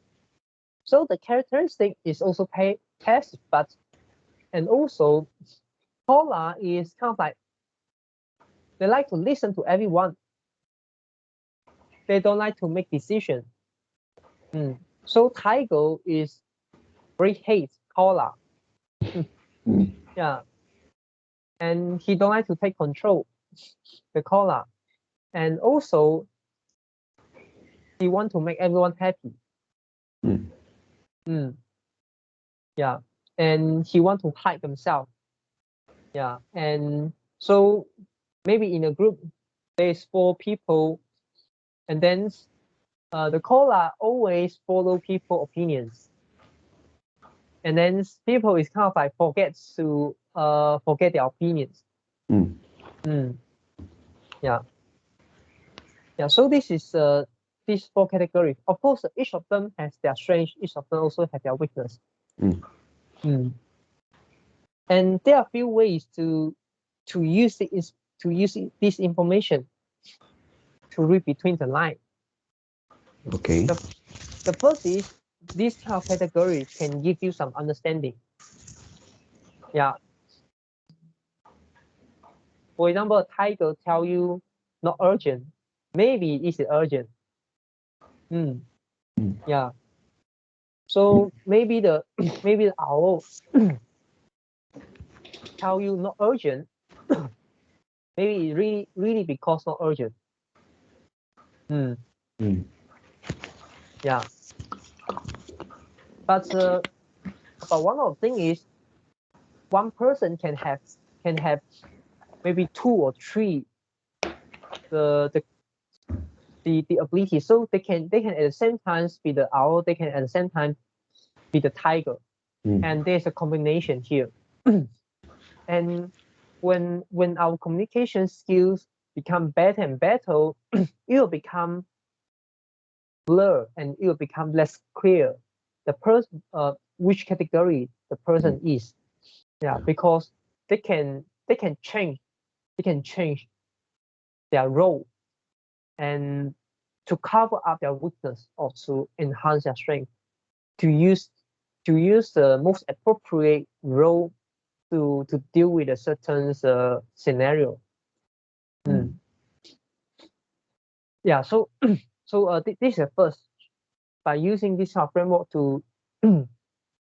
so the characteristic is also passive, but and also koala is kind of like they like to listen to everyone. They don't like to make decisions. So tiger is very hate koala. Yeah, and he don't like to take control the koala, and also he want to make everyone happy. Yeah, and he want to hide himself. Yeah, and so maybe in a group there's 4 people, and then the koala always follow people opinions, and then people is kind of like forget their opinions. Yeah. So this is these 4 categories. Of course, each of them has their strength. Each of them also have their weakness. And there are few ways to use this information to read between the lines. Okay. The first is these kind of categories can give you some understanding. Yeah. For example, a tiger tell you not urgent. Maybe it's urgent. Yeah. So maybe the owl tell you not urgent. Maybe really because not urgent. Yeah. But one of the thing is one person can have maybe 2 or 3 the ability, so they can at the same time be the owl, they can at the same time be the tiger, and there's a combination here. And when our communication skills become better and better, it will become blur and it will become less clear the person which category the person is. Yeah, because they can change their role. and to cover up their weakness or to enhance their strength, to use the most appropriate role to deal with a certain scenario. Yeah, so this is first, by using this kind of framework to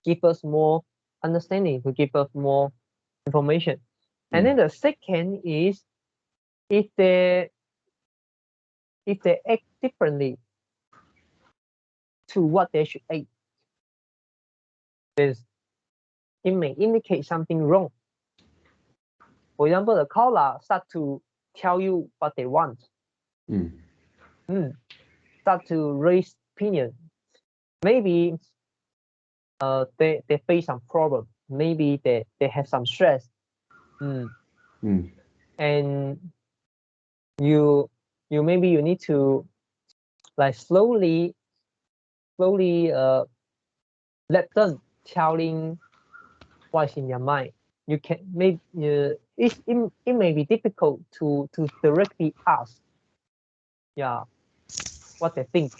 give us more understanding, to give us more information. And then the second is if they act differently to what they should act, it may indicate something wrong. For example, the caller start to tell you what they want. Start to raise opinion. Maybe they face some problem. Maybe they have some stress. And you maybe you need to like slowly let them telling what's in their mind. You can maybe it may be difficult to directly ask what they think.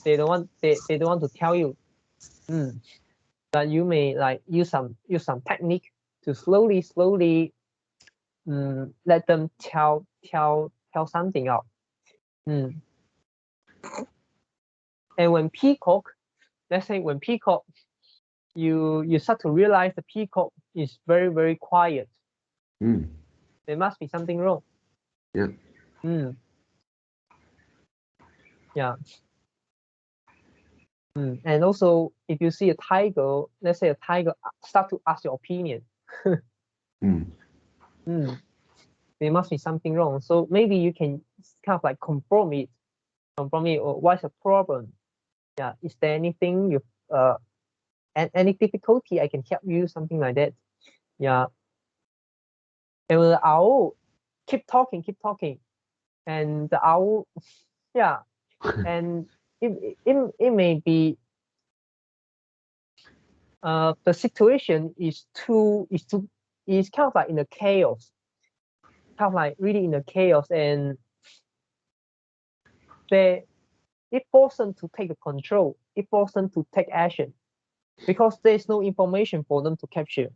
They don't want to tell you. But you may like use some technique to slowly let them tell something out. And when Peacock, let's say when Peacock, you start to realize the Peacock is very, very quiet. There must be something wrong. And also, if you see a tiger, let's say a tiger start to ask your opinion, there must be something wrong. So maybe you can kind of like confirm it, or what's the problem? Is there anything you any difficulty I can help you, something like that. And the owl keep talking, and the owl, and it may be the situation is kind of like in a chaos, kind of like really in a chaos, and it forces them to take the control, it forces them to take action, because there's no information for them to capture.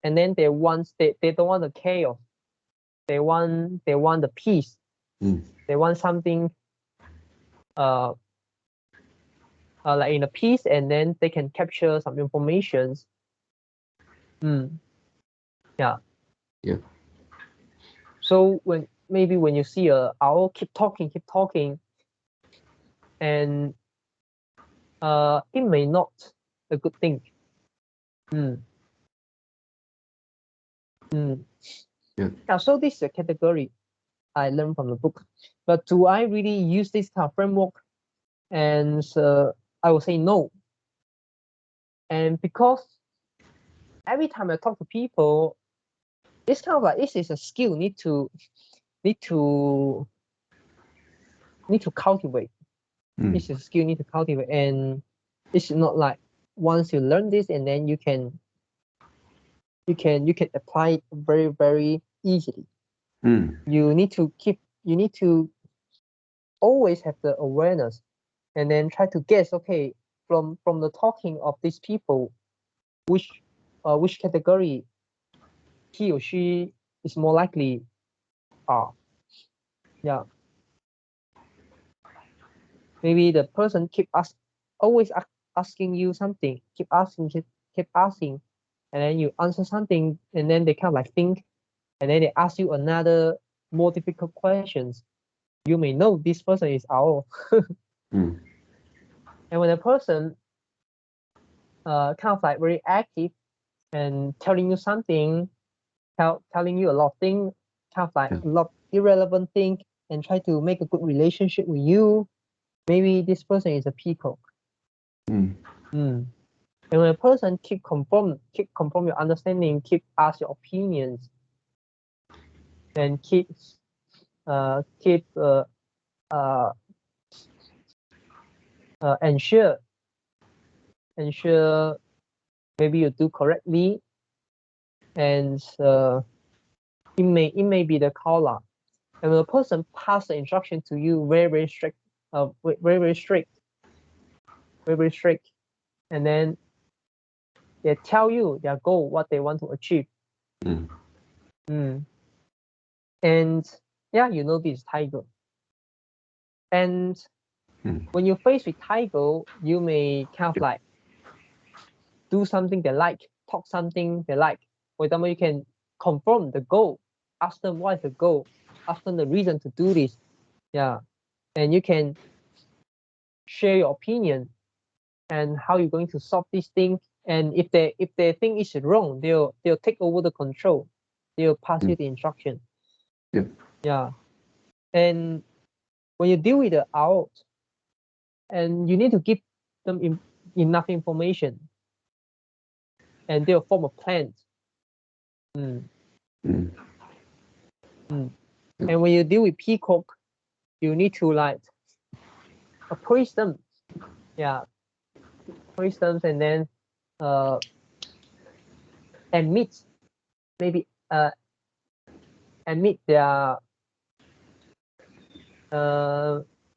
And then they don't want the chaos. They want the peace. They want something like in a peace, and then they can capture some informations. So when you see a owl keep talking, and it may not a good thing. So this is a category I learned from the book. But do I really use this kind of framework? And I will say no. And because every time I talk to people, it's kind of like this is a skill need to cultivate. It's a skill need to cultivate, and it's not like once you learn this and then you can apply it very, very easily. You need to always have the awareness, and then try to guess, okay, from the talking of these people, which category he or she is more likely are. Maybe the person always asking you something, keep asking, and then you answer something, and then they kind of like think, and then they ask you another more difficult questions. You may know this person is owl. And when a person kind of like very active and telling you something, telling you a lot of things, kind of like a lot of irrelevant thing, and try to make a good relationship with you, maybe this person is a peacock. And when a person keep confirm your understanding, keep ask your opinions, and keep ensure maybe you do correctly, and it may be the caller. And when a person pass the instruction to you very strict, very strict, and then they tell you their goal, what they want to achieve. And yeah, you know this is tiger. And when you're faced with tiger, you may kind of like do something they like, talk something they like. For example, you can confirm the goal, ask them what is the goal, ask them the reason to do this. Yeah. And you can share your opinion and how you're going to solve this thing. And if they think it's wrong, they'll take over the control. They'll pass you the instruction. Yeah. And when you deal with the owl, and you need to give them enough information, and they'll form a plan. And when you deal with peacock, you need to like appraise them. Yeah. Appraise them and then admit their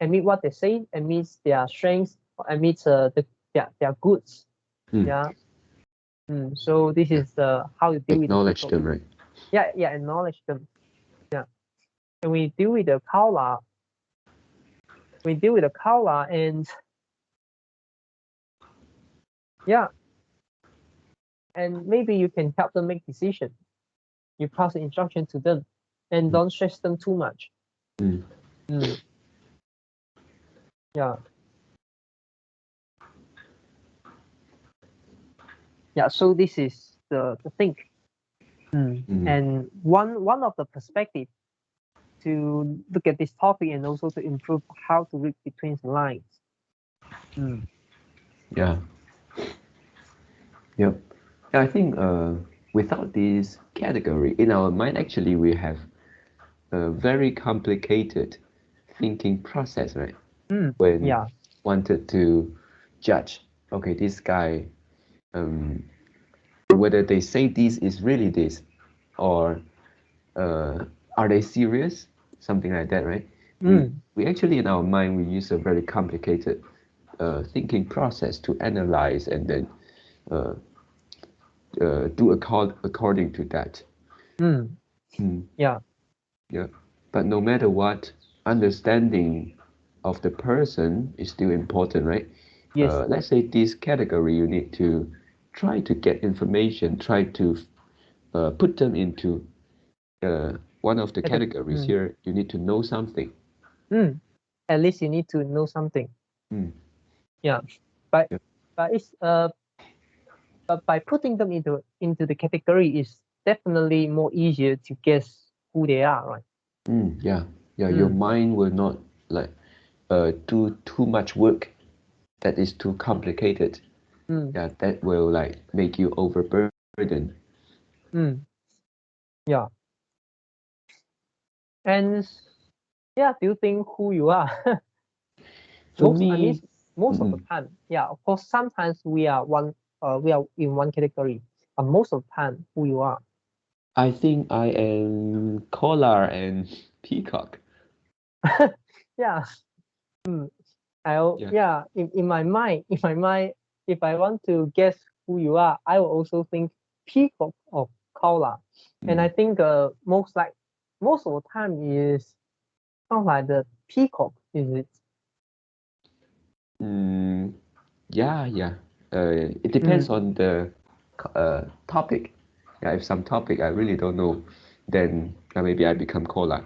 admit what they say, admit their strengths, admit their goods. Yeah. So this is how you deal with acknowledge them, right? Yeah, acknowledge them. Yeah. And we deal with the kaula. And yeah, and maybe you can help them make decisions. You pass the instruction to them and don't stress them too much. Yeah. Yeah, so this is the thing. And one of the perspectives to look at this topic and also to improve how to read between the lines. Yeah. Yep. Yeah, I think without this category in our mind, actually we have a very complicated thinking process, right? When wanted to judge, okay, this guy, whether they say this is really this, or are they serious? Something like that, right? We actually in our mind we use a very complicated thinking process to analyze and then do according to that. Yeah. Yeah. But no matter what, understanding of the person is still important, right? Yes. Let's say this category, you need to try to get information, try to put them into one of the categories here. You need to know something. At least you need to know something. Yeah. But it's but by putting them into the category is definitely more easier to guess who they are, right? Yeah. Your mind will not like do too much work that is too complicated. Yeah, that will like make you overburdened. Yeah. And yeah, do you think who you are? For me, most of the time, yeah, of course, sometimes we are in one category, but most of the time, who you are. I think I am Kolar and Peacock. Yeah. In my mind, if I want to guess who you are, I will also think peacock or koala. And I think most of the time is sounds like the peacock, is it? Yeah. It depends on the topic. Yeah, if some topic I really don't know, then maybe I become Kolar.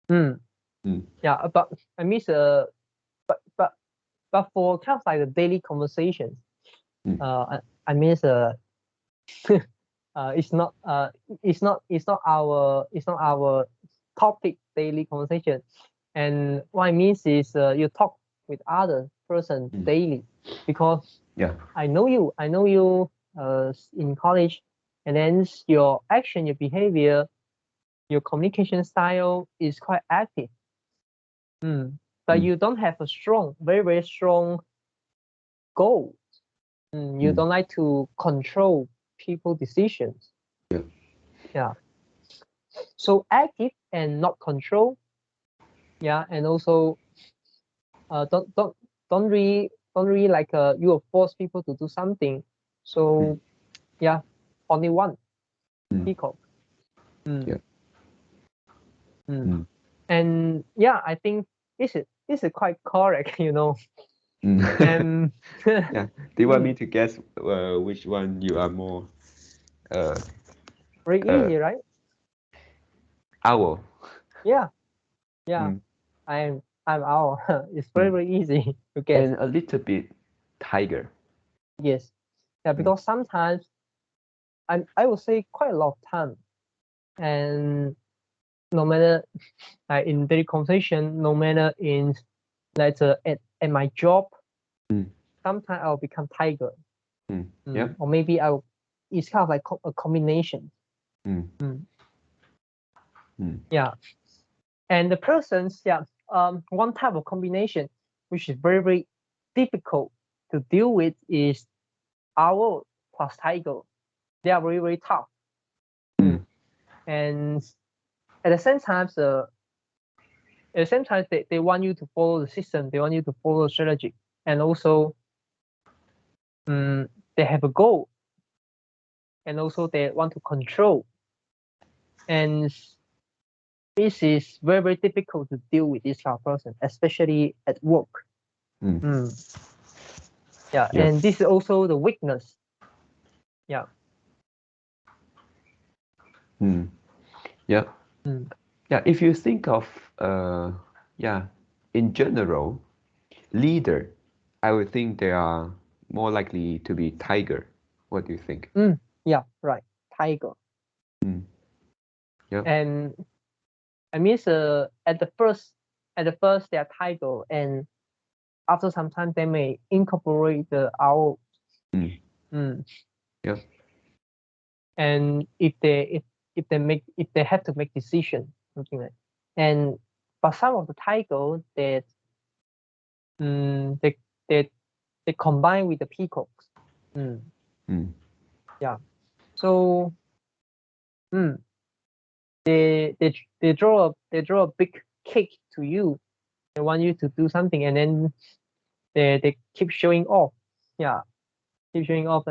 Yeah, but I miss but for kind of like the daily conversations, I miss it's not our topic daily conversation. And what I mean is you talk with other person daily, because I know you in college, and then your action, your behavior, your communication style is quite active. But you don't have a strong, very strong goal. You don't like to control people decisions. Yeah. so active and not control. Yeah, and also don't don't really like you will force people to do something. So yeah, only one peacock. Mm. Yeah. Mm. And yeah, I think this is quite correct, you know. And Yeah. Do you want me mm, to guess which one you are more uh very uh easy, right? owl? Yeah, yeah. Mm. I'm owl. It's very Mm. very easy to guess. And a little bit tiger. Yes. Yeah, Mm. because sometimes I would say quite a lot of time, and no matter in daily conversation, no matter in like at my job, Mm. sometimes I'll become tiger. Mm. Yeah. Or maybe I'll. It's kind of like a combination. Mm. Mm. Mm. Yeah, and the persons, yeah, one type of combination which is very very difficult to deal with is owl plus tiger. They are very very tough. Mm. And at the same time, they want you to follow the system. They want you to follow the strategy, and also they have a goal, and also they want to control. And this is very very difficult to deal with this kind of person, especially at work. Mm. Mm. Yeah, Yeah. and this is also the weakness. Yeah. Mm. Yeah. Mm. Yeah. If you think of yeah, in general, leader, I would think they are more likely to be tiger. What do you think? Yeah, right. Tiger. Mm. Yeah. And I mean, at the first they are tiger, and after some time they may incorporate the owl. Mm. Mm. Yeah. And if they have to make decision, something like, and but some of the tiger that they they they combine with the peacocks. Mm. Mm. Yeah. So mm, they draw a big cake to you. They want you to do something, and then they keep showing off. Yeah, keep showing off.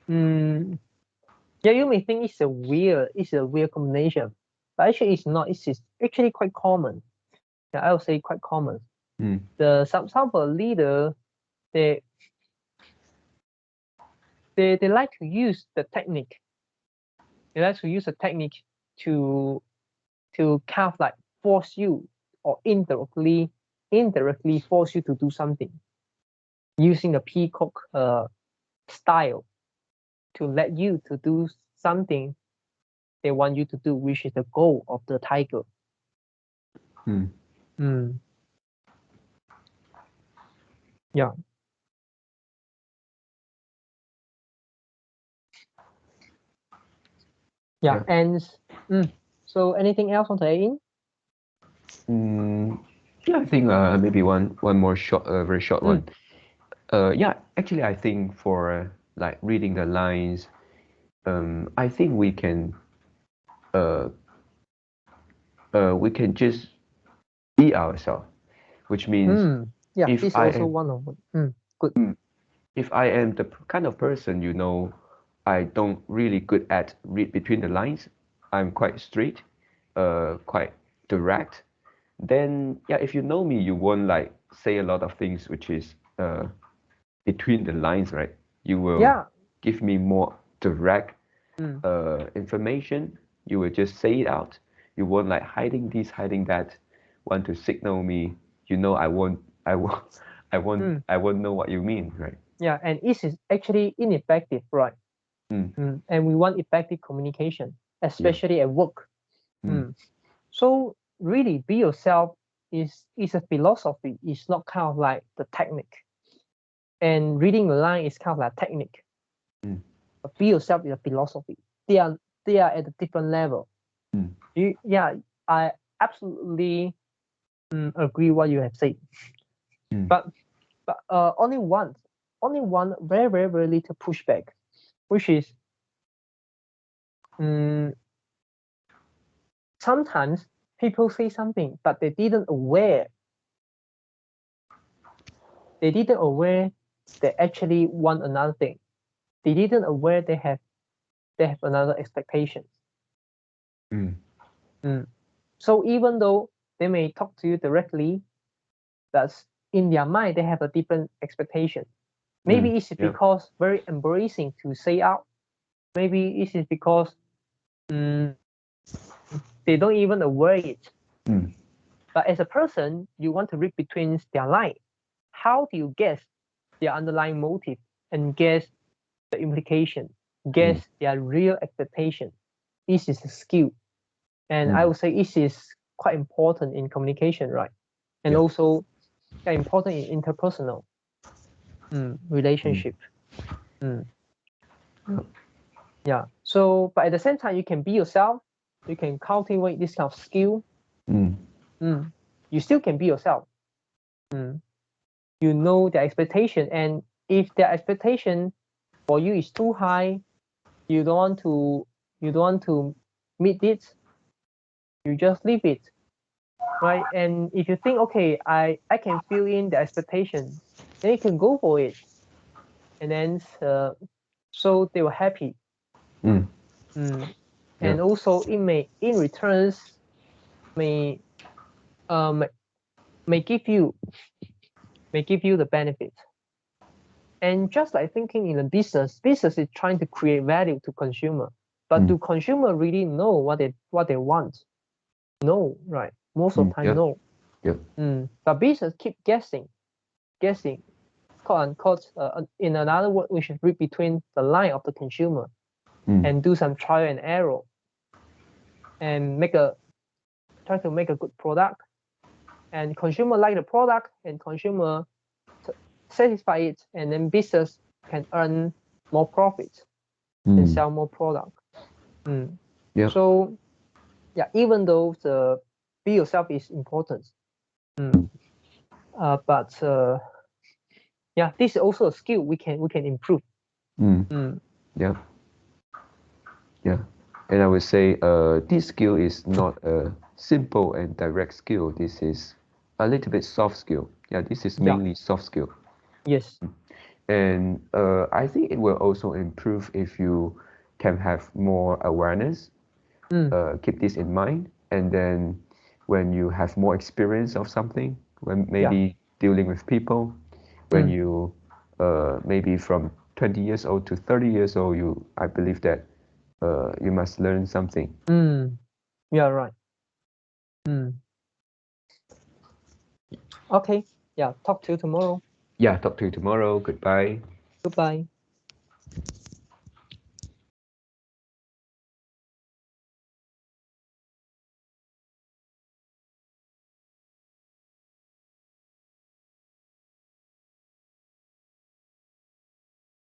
Mm, yeah, you may think it's a weird combination, but actually it's not. It's just actually quite common. Yeah, I would say quite common. Mm. Some of the leader they they like to use the technique. They like to use a technique to kind of like force you or indirectly force you to do something using a peacock style to let you to do something they want you to do, which is the goal of the tiger. Mm. Mm, yeah, yeah, Yeah. and so anything else on the in? Mm. Yeah, I think maybe one more short, very short one. Mm, Yeah, actually, I think for like reading the lines, I think uh, we can just be ourselves, which means yeah, if this is I also am one of good. if I am the kind of person, I don't really good at read between the lines. I'm quite straight, quite direct. Then yeah, if you know me, you won't like say a lot of things which is between the lines, right? You will Yeah, give me more direct mm, information. You will just say it out. You won't like hiding this, hiding that. Want to signal me. mm, I won't know what you mean, right? yeah, and this is actually ineffective, right? Mm. And we want effective communication, Yeah. especially at work. Mm. Mm. So really, be yourself is a philosophy. It's not kind of like the technique. And reading the line is kind of like technique. Mm. But be yourself is a philosophy. They are they are at a different level. Mm. Yeah, I absolutely agree what you have said. Mm. But only one very very very little pushback, which is sometimes people say something, but they didn't aware they actually want another thing. They didn't aware they have another expectation. So even though they may talk to you directly, that's in their mind they have a different expectation. Maybe it's because very embarrassing to say out. Maybe it is because they don't even aware it. But as a person, you want to read between their line. How do you guess their underlying motive and guess the implication, guess their real expectation? This is a skill. And I would say this is quite important in communication, right? And also important in interpersonal relationship. Yeah. So, but at the same time, you can be yourself. You can cultivate this kind of skill. You still can be yourself. You know their expectation, and if their expectation for you is too high, you don't want to meet it. You just leave it, right? And if you think, okay, I can fill in the expectation, then you can go for it, and then so they were happy. And also it may in returns may give you the benefit. And just like thinking in a business is trying to create value to consumer, but do consumer really know what they want? No, right? Most of the time, no. But business keep guessing, quote unquote, in another word, we should read between the line of the consumer and do some trial and error and try to make a good product, and consumer like the product and consumer satisfy it, and then business can earn more profit and sell more product. So yeah, even though the be yourself is important, but yeah, this is also a skill we can improve. And I would say this skill is not a simple and direct skill. This is a little bit soft skill. This is mainly soft skill. Yes. And I think it will also improve if you can have more awareness. Keep this in mind, and then when you have more experience of something, when maybe dealing with people, when you maybe from 20 years old to 30 years old, I believe that you must learn something. Yeah, right. Okay. Yeah, talk to you tomorrow. Yeah, talk to you tomorrow. Goodbye. Goodbye.